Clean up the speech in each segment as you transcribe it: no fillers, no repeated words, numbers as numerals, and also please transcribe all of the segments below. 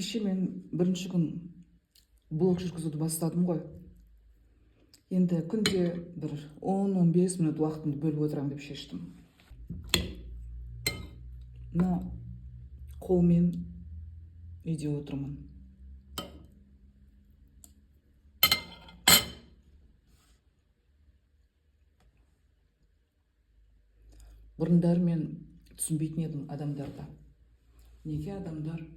кеше мен бірінші күн блог жүргізуді бастадым ғой. Енді күнде бір 10-15 минут уақытымды бөліп отырамын деп шештім. Мына қолмен үйде отырмын. Бұрындары мен түсінбейтін едім адамдарға. Неге адамдар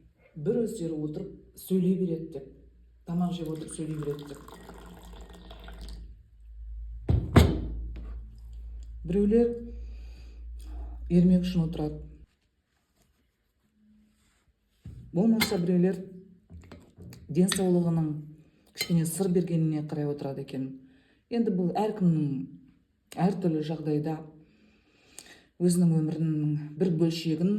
бір өздері отырып сөйлей береді деп, тамақ жеп отырып сөйлей береді деп. Біреулер ермек үшін отырады. Болмаса біреулер денсаулығының кішкене сыр бергеніне қарай отырады екен. Енді бұл әркімнің әртүрлі жағдайда өзінің өмірінің бір бөлшегін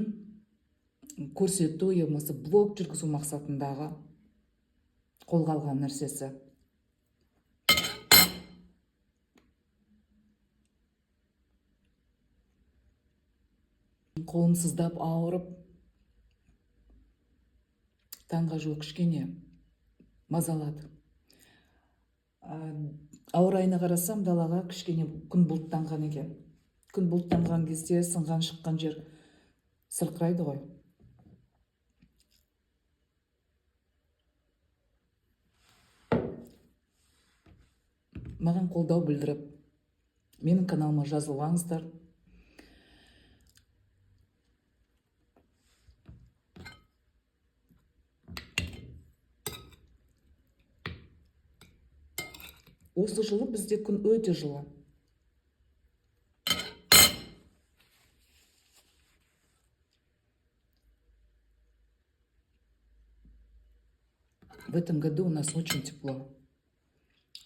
көрсету, болмаса блог жүргізу мақсатындағы қолға алған нәрсесі. Қолым сыздап ауырып, таңға жуық кішкене мазалады. Ауа райына қарасам, далаға кішкене күн бұлттанған екен. Күн бұлттанған кезде сынған шыққан жер сырқырайды ғой. Маған қолдау білдіріп, менің каналыма жазылыңыздар. Осы жылы бізде күн өте жылы. В этом году у нас очень тепло.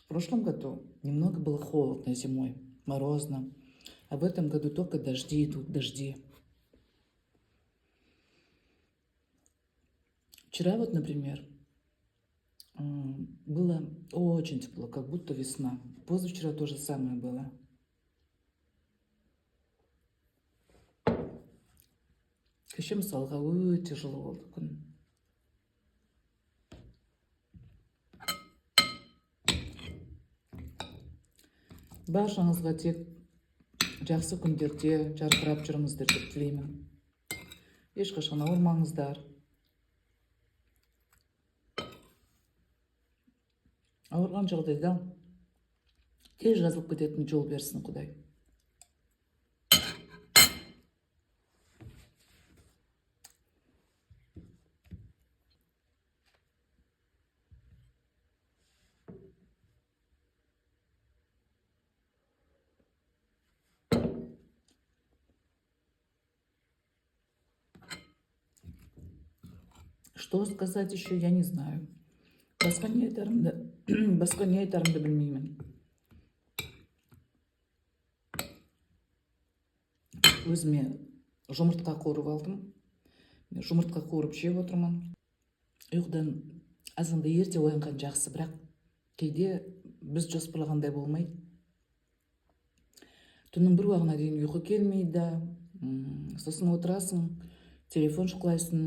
В прошлом году немного было холодно зимой, морозно. А в этом году только дожди идут, дожди. Вчера вот, например, было очень тепло, как будто весна. Позавчера то же самое было. Кеше мысалға өте жылы болды күн. Баршаңызға тек жақсы күндерде жарқырап жүріңіздер деп тілеймін. Ешқашан ауырмаңыздар. Ауырған жағдайда тез жазылып кететін жол берсін Құдай. Что сказать еще, я не знаю. Басқа не айтарымды білмеймін. Өзіме жұмыртқа қуырып алдым. Жұмыртқа қуырып жеп отырмын. Ұйқыдан азанда ерте оянған жақсы, бірақ кейде біз жоспарлағандай болмайды. Түннің бір уағына дейін ұйқы келмейді. Сосын отырасың, телефон шұқылайсың,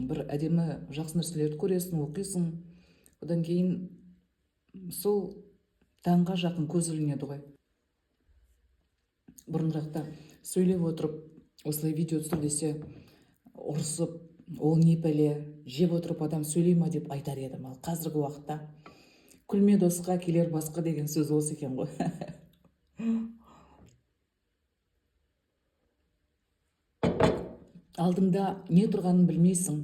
бір әдемі жақсы нәрселерді көресің, оқисың. Одан кейін сол таңға жақын көз ілінеді ғой. Бұрынырақта сөйлеп отырып, осылай видео түсір десе, ұрысып, ол не пәле, жеп отырып адам сөйлей ма деп айтар едім. Ал қазіргі уақытта күлме досқа келер басқа деген сөз осы екен ғой. Алдыңда не тұрғанын білмейсің.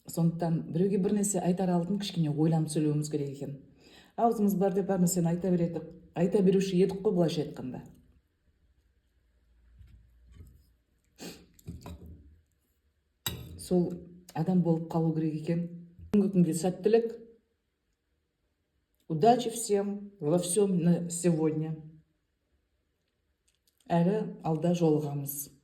Сондықтан біреуге бір нәрсе айтар алдын кішкене ойланып сөйлеуіміз керек екен. Аузымыз бар деп бар нәрсені айта беруші едік қой, былайша айтқанда. Сол адам болып қалу керек екен. Бүгінгі күнге сәттілік. Удачи всем во всем на сегодня. Әлі алда жолығамыз.